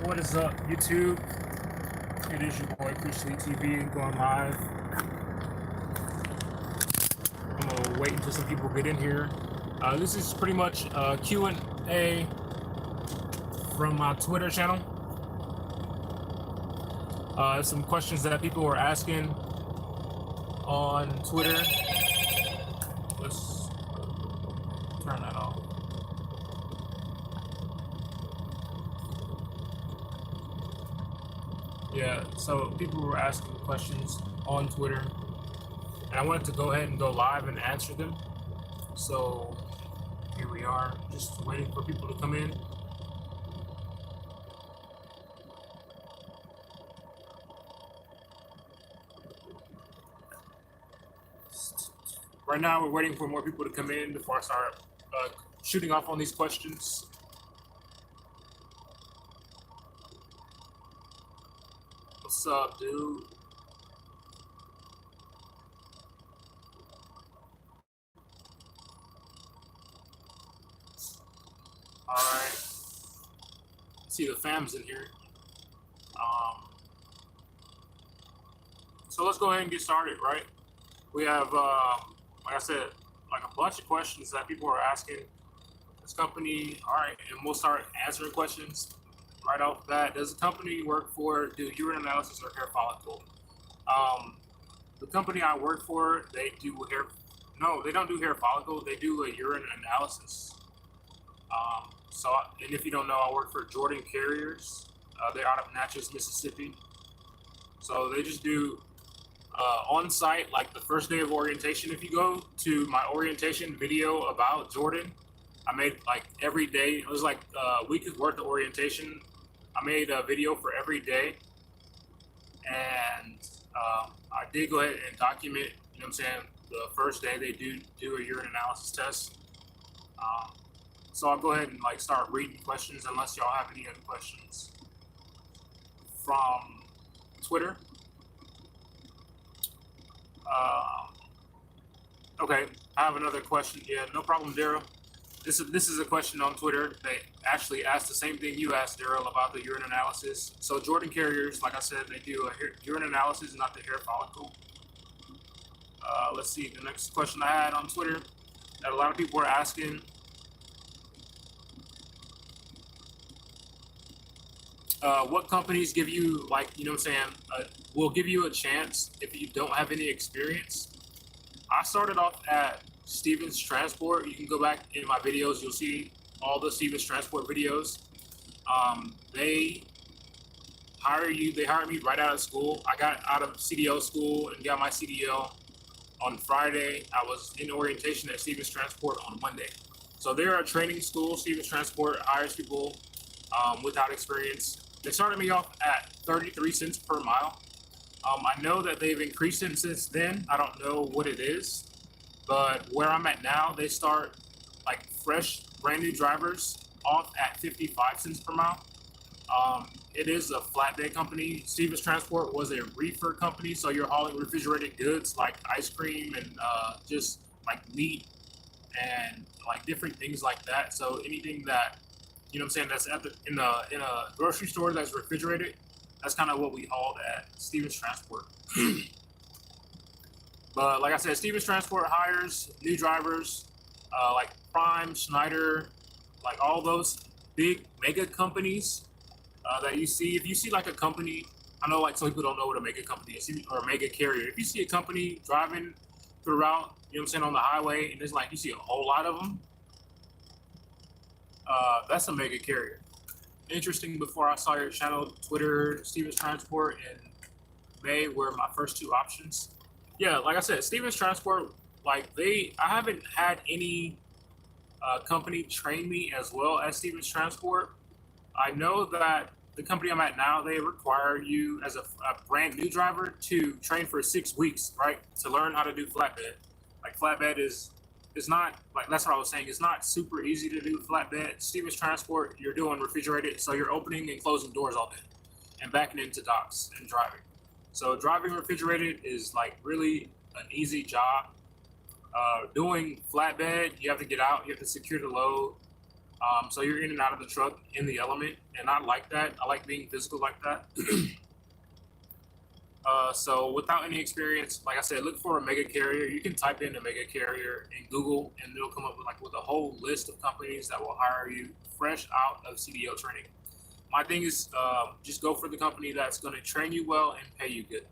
What is up, YouTube? It is your boy Chris Lee TV going live. I'm gonna wait until some people get in here. This is pretty much a Q&A from my Twitter channel. Some questions that people were asking on Twitter. Let's turn that off. Yeah, so people were asking questions on Twitter, and I wanted to go ahead and go live and answer them. So here we are, just waiting for people to come in. Right now, we're waiting for more people to come in before I start shooting off on these questions. What's up, dude? All right. See the fam's in here. So let's go ahead and get started, right? We have, like I said, like a bunch of questions that people are asking this company. All right, and we'll start answering questions right off the bat. Does the company you work for do urine analysis or hair follicle? The company I work for, they do hair. No, they don't do hair follicle. They do a urine analysis. And if you don't know, I work for Jordan Carriers. They're out of Natchez, Mississippi. So they just do on site, like the first day of orientation. If you go to my orientation video about Jordan, I made like every day. It was like a week's worth of orientation. I made a video for every day, and I did go ahead and document. You know what I'm saying? The first day they do a urine analysis test. So I'll go ahead and like start reading questions unless y'all have any other questions from Twitter. Okay, I have another question. Yeah, no problem, Daryl. This is a question on Twitter. They actually asked the same thing you asked, Daryl, about the urine analysis. So Jordan Carriers, like I said, they do a urine analysis, not the hair follicle. Let's see, the next question I had on Twitter that a lot of people were asking. What companies give you, like, you know what I'm saying, will give you a chance if you don't have any experience? I started off at Stevens Transport. You can go back in my videos, you'll see all the Stevens Transport videos. They hired me right out of school. I got out of CDL school and got my CDL on Friday. I was in orientation at Stevens Transport on Monday. So they're a training school. Stevens Transport hires people without experience. They started me off at 33 cents per mile. I know that they've increased it since then. I don't know what it is, but where I'm at now, they start like fresh, brand new drivers off at 55 cents per mile. It is a flatbed company. Stevens Transport was a reefer company, so you're hauling refrigerated goods like ice cream and just like meat and like different things like that. So anything that, you know what I'm saying, that's in a grocery store that's refrigerated, that's kind of what we hauled at Stevens Transport. But like I said, Stevens Transport hires new drivers like Prime, Schneider, like all those big mega companies that you see. If you see like a company, I know like some people don't know what a mega company is, or a mega carrier. If you see a company driving throughout, you know what I'm saying, on the highway, and there's like, you see a whole lot of them, that's a mega carrier. Interesting, before I saw your channel, Twitter, Stevens Transport, and May were my first two options. Yeah, like I said, Stevens Transport, like I haven't had any company train me as well as Stevens Transport. I know that the company I'm at now, they require you as a brand new driver to train for 6 weeks, right? To learn how to do flatbed. Like flatbed is not, like, that's what I was saying. It's not super easy to do flatbed. Stevens Transport, you're doing refrigerated, so you're opening and closing doors all day and backing into docks and driving. So driving refrigerated is like really an easy job. Doing flatbed, you have to get out, you have to secure the load, So you're in and out of the truck in the element, and I like that. I like being physical like that. So without any experience, like I said, look for a mega carrier. You can type in a mega carrier in Google, and it'll come up with a whole list of companies that will hire you fresh out of CDL training. My thing is just go for the company that's going to train you well and pay you good.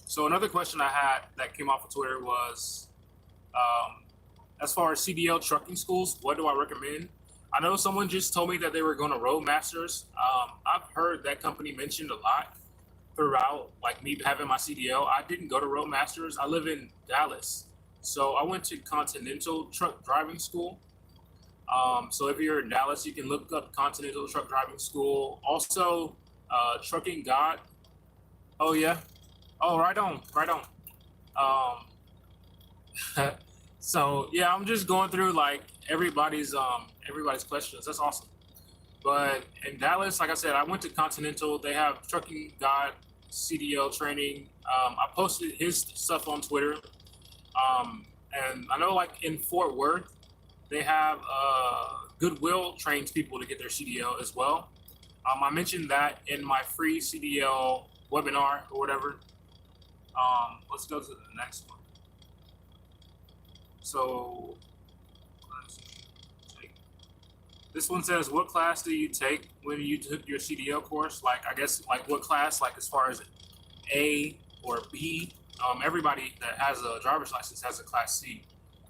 So another question I had that came off of Twitter was, as far as CDL trucking schools, what do I recommend? I know someone just told me that they were going to Roadmasters. I've heard that company mentioned a lot throughout, like me having my CDL. I didn't go to Roadmasters. I live in Dallas, so I went to Continental Truck Driving School. So if you're in Dallas, you can look up Continental Truck Driving School. Also, Trucking God. Oh yeah. Oh, right on, right on. So yeah, I'm just going through like everybody's questions. That's awesome. But in Dallas, like I said, I went to Continental. They have Trucking God CDL training. I posted his stuff on Twitter. And I know like in Fort Worth, they have Goodwill trains people to get their CDL as well. I mentioned that in my free CDL webinar or whatever. Let's go to the next one. So this one says, what class do you take when you took your CDL course? Like, I guess, like what class, like as far as A or B? Everybody that has a driver's license has a class C.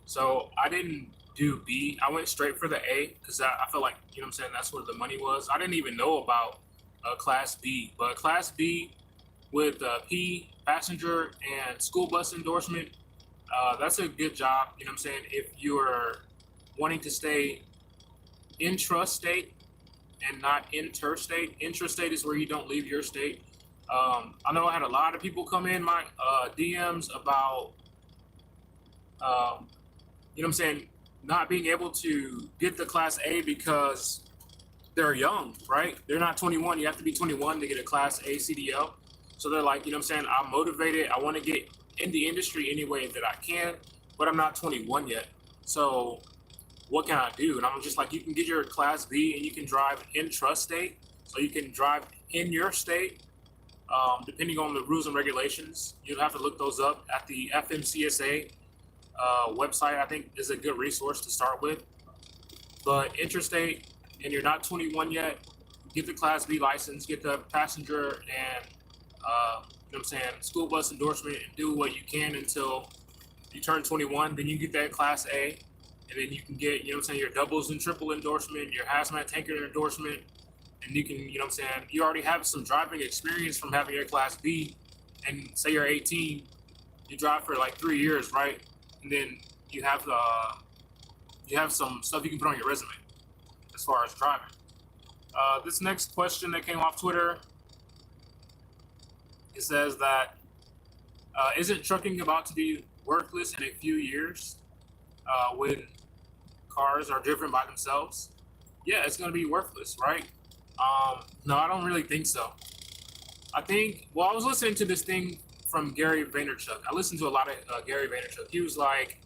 So I didn't do B. I went straight for the A because I feel like, you know what I'm saying, that's where the money was. I didn't even know about class B, but class B with P, passenger, and school bus endorsement, that's a good job, you know what I'm saying, if you're wanting to stay intrastate and not interstate. Intrastate is where you don't leave your state. I know I had a lot of people come in my DMs about, you know what I'm saying, not being able to get the class A because they're young, right? They're not 21. You have to be 21 to get a class A CDL. So they're like, you know what I'm saying, I'm motivated. I want to get in the industry any way that I can, but I'm not 21 yet. So what can I do? And I'm just like, you can get your class B and you can drive intrastate. So you can drive in your state, depending on the rules and regulations. You'll have to look those up at the FMCSA website. I think is a good resource to start with. But intrastate, and you're not 21 yet, get the class B license, get the passenger and you know what I'm saying, school bus endorsement, and do what you can until you turn 21. Then you get that class A, and then you can get, you know what I'm saying, your doubles and triple endorsement, your hazmat tanker endorsement, and you can, you know what I'm saying, you already have some driving experience from having your class B, and say you're 18, you drive for like 3 years, right? And then you have some stuff you can put on your resume as far as driving. This next question that came off Twitter, it says that, isn't trucking about to be worthless in a few years when cars are driven by themselves? Yeah, it's going to be worthless, right? No, I don't really think so. I think, well, I was listening to this thing from Gary Vaynerchuk. I listened to a lot of Gary Vaynerchuk. He was like,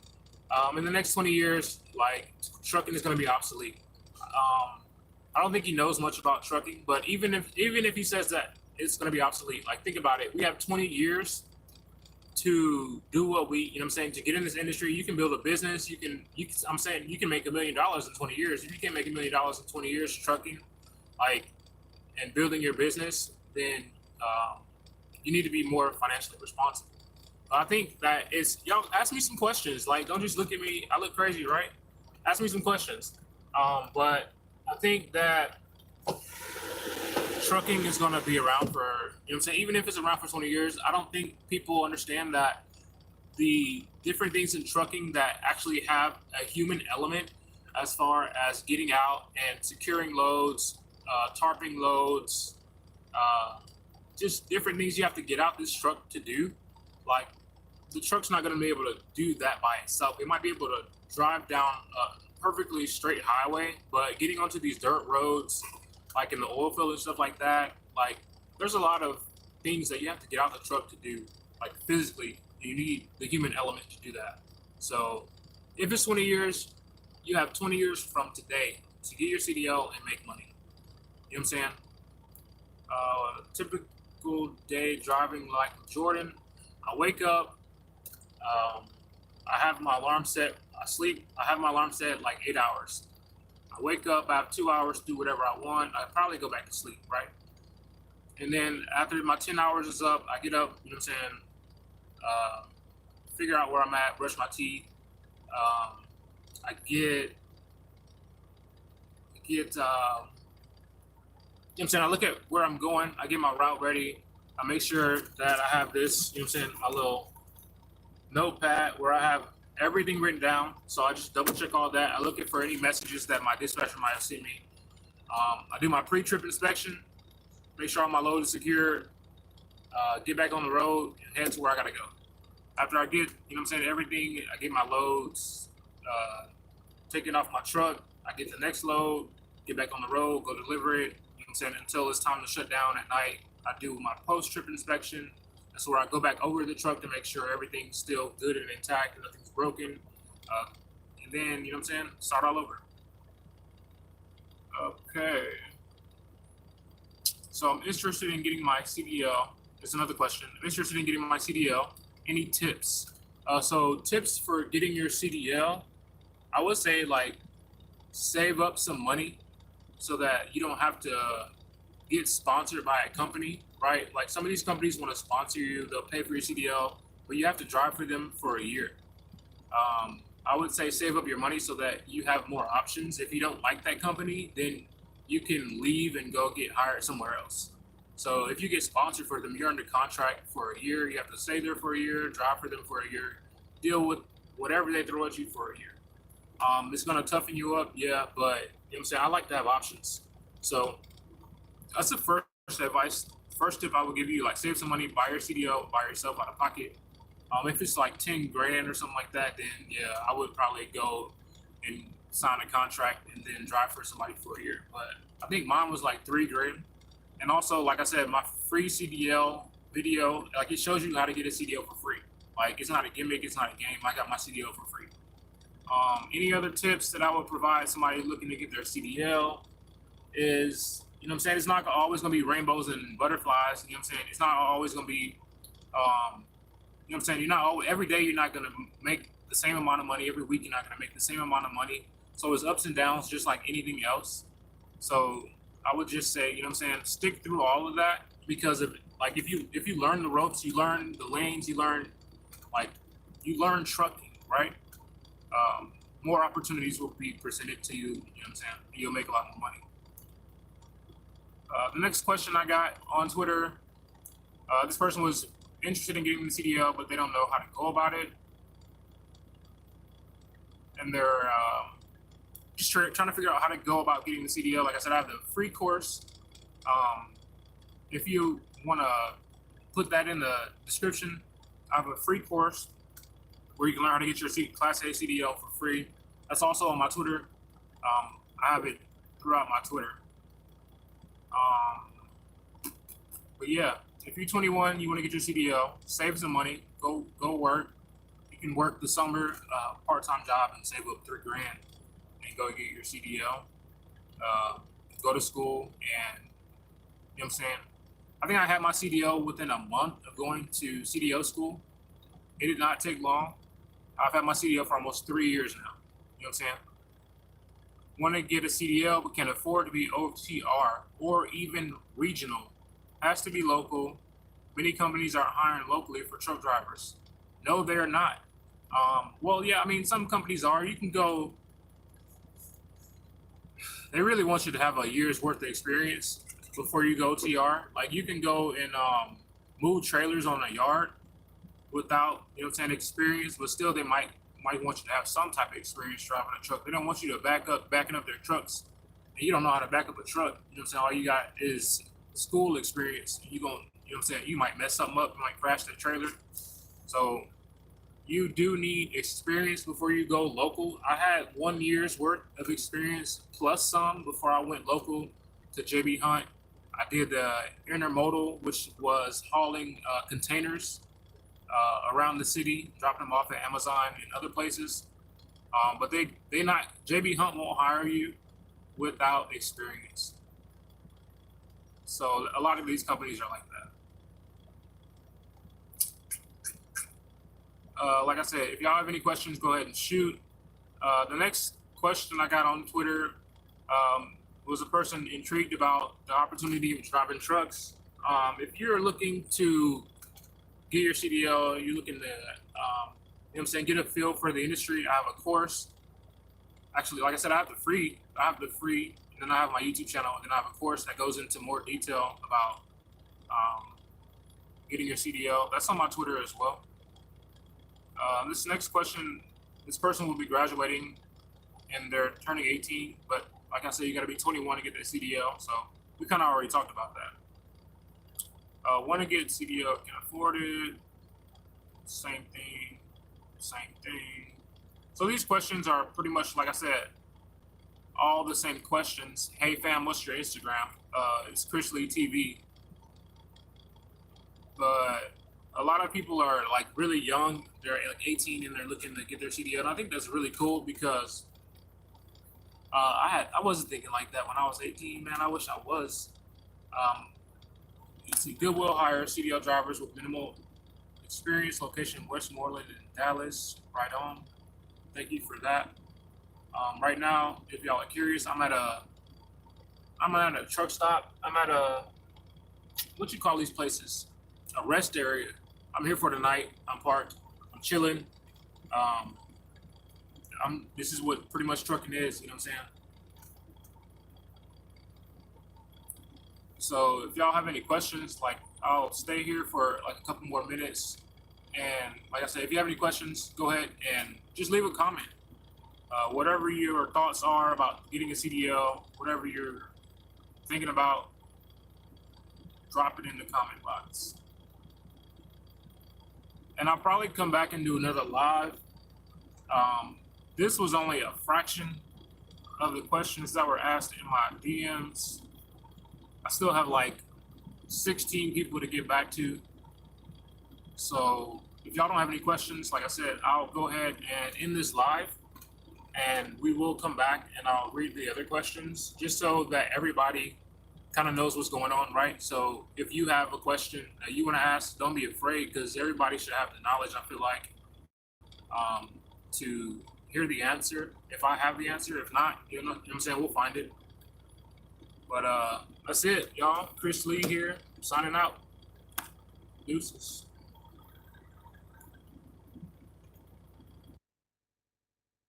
in the next 20 years, like, trucking is going to be obsolete. I don't think he knows much about trucking, but even if he says that it's going to be obsolete, like, think about it. We have 20 years to do what we, you know what I'm saying, to get in this industry. You can build a business. I'm saying you can make $1 million in 20 years. If you can't make $1 million in 20 years trucking, like, and building your business, then you need to be more financially responsible. I think that it's, y'all ask me some questions. Like, don't just look at me. I look crazy, right? Ask me some questions. But I think that trucking is going to be around for, you know what I'm saying, even if it's around for 20 years, I don't think people understand that the different things in trucking that actually have a human element as far as getting out and securing loads, tarping loads, just different things you have to get out this truck to do. Like, the truck's not going to be able to do that by itself. It might be able to drive down a perfectly straight highway, but getting onto these dirt roads, like in the oil field and stuff like that, like, there's a lot of things that you have to get out the truck to do. Like, physically, you need the human element to do that. So if it's 20 years, you have 20 years from today to get your CDL and make money. You know what I'm saying? Typical day driving like Jordan. I wake up. Um, I have my alarm set. I sleep. I have my alarm set like 8 hours. I wake up. I have 2 hours to do whatever I want. I probably go back to sleep, right? And then after my 10 hours is up, I get up. You know what I'm saying? Uh, Figure out where I'm at. Brush my teeth. I get. You know what I'm saying? I look at where I'm going. I get my route ready. I make sure that I have this. You know what I'm saying? My little notepad where I have everything written down. So I just double check all that. I look for any messages that my dispatcher might have sent me. I do my pre-trip inspection, make sure all my load is secure, get back on the road and head to where I gotta go. After I get, you know what I'm saying, everything, I get my loads taken off my truck. I get the next load, get back on the road, go deliver it. You know what I'm saying, until it's time to shut down at night. I do my post-trip inspection. That's where I go back over the truck to make sure everything's still good and intact and nothing's broken. And then, you know what I'm saying, start all over. Okay. So I'm interested in getting my CDL. There's another question. I'm interested in getting my CDL. Any tips? So tips for getting your CDL, I would say like save up some money so that you don't have to get sponsored by a company, right? Like some of these companies want to sponsor you, they'll pay for your CDL, but you have to drive for them for a year. I would say save up your money so that you have more options. If you don't like that company, then you can leave and go get hired somewhere else. So if you get sponsored for them, you're under contract for a year. You have to stay there for a year, drive for them for a year, deal with whatever they throw at you for a year. It's gonna toughen you up, yeah, but you know what I'm saying? I like to have options. So that's the first advice. First tip I would give you, like save some money, buy your CDL, buy yourself out of pocket. If it's like 10 grand or something like that, then yeah, I would probably go and sign a contract and then drive for somebody for a year. But I think mine was like 3 grand. And also, like I said, my free CDL video, like it shows you how to get a CDL for free. Like it's not a gimmick, it's not a game. I got my CDL for free. Any other tips that I would provide somebody looking to get their CDL is, you know what I'm saying, it's not always going to be rainbows and butterflies. You know what I'm saying? It's not always going to be, you know what I'm saying? You're not always, every day you're not going to make the same amount of money. Every week you're not going to make the same amount of money. So it's ups and downs just like anything else. So I would just say, you know what I'm saying, stick through all of that, because if you learn the ropes, you learn the lanes, you learn trucking, right? More opportunities will be presented to you, you know what I'm saying? You'll make a lot more money. The next question I got on Twitter, this person was interested in getting the CDL, but they don't know how to go about it. And they're just trying to figure out how to go about getting the CDL. Like I said, I have the free course. If you want to put that in the description, I have a free course where you can learn how to get your Class A CDL for free. That's also on my Twitter. I have it throughout my Twitter. But yeah, if you're 21, you want to get your CDL, save some money, go work. You can work the summer part-time job and save up 3 grand and go get your CDL. Go to school, and you know what I'm saying? I think I had my CDL within a month of going to CDL school. It did not take long. I've had my CDL for almost 3 years now. You know what I'm saying? Want to get a CDL but can't afford to be OTR or even regional. Has to be local. Many companies are hiring locally for truck drivers. No, they're not. Well, yeah, I mean, some companies are. You can go. They really want you to have a year's worth of experience before you go TR. Like you can go and move trailers on a yard without, you know what I'm saying, experience, but still they might want you to have some type of experience driving a truck. They don't want you to backing up their trucks, and you don't know how to back up a truck. You know what I'm saying? All you got is school experience. You know what I'm saying? You might mess something up, you might crash the trailer. So you do need experience before you go local. I had 1 year's worth of experience plus some before I went local to JB Hunt. I did the intermodal, which was hauling containers around the city, dropping them off at Amazon and other places. But they not JB Hunt won't hire you without experience. So a lot of these companies are like that. Like I said, if y'all have any questions, go ahead and shoot. The next question I got on Twitter was a person intrigued about the opportunity of driving trucks. If you're looking to get your CDL, you're looking to, you know what I'm saying, get a feel for the industry, I have a course. Actually, like I said, I have the free, and then I have my YouTube channel, and then I have a course that goes into more detail about getting your CDL. That's on my Twitter as well. This next question, this person will be graduating and they're turning 18, but like I said, you got to be 21 to get the CDL. So we kind of already talked about that. Want to get CDL, can afford it? Same thing. So these questions are pretty much, like I said, all the same questions. Hey fam, what's your Instagram? It's Chris Lee TV. But a lot of people are like really young. They're like 18 and they're looking to get their CDL. And I think that's really cool because I wasn't thinking like that when I was 18. Man, I wish I was. You see, Goodwill hires CDL drivers with minimal experience. Location Westmoreland and Dallas. Right on. Thank you for that. Right now, if y'all are curious, I'm at a truck stop. I'm at a, what you call these places? A rest area. I'm here for the night. I'm parked. I'm chilling. This is what pretty much trucking is. You know what I'm saying? So if y'all have any questions, like I'll stay here for like a couple more minutes. And like I said, if you have any questions, go ahead and just leave a comment. Whatever your thoughts are about getting a CDL, whatever you're thinking about, drop it in the comment box. And I'll probably come back and do another live. This was only a fraction of the questions that were asked in my DMs. I still have like 16 people to get back to. So if y'all don't have any questions, like I said, I'll go ahead and end this live and we will come back and I'll read the other questions just so that everybody kind of knows what's going on, right? So if you have a question that you want to ask, don't be afraid because everybody should have the knowledge, I feel like, to hear the answer. If I have the answer, if not, you know what I'm saying, we'll find it. But that's it, y'all. Chris Lee here, signing out. Deuces.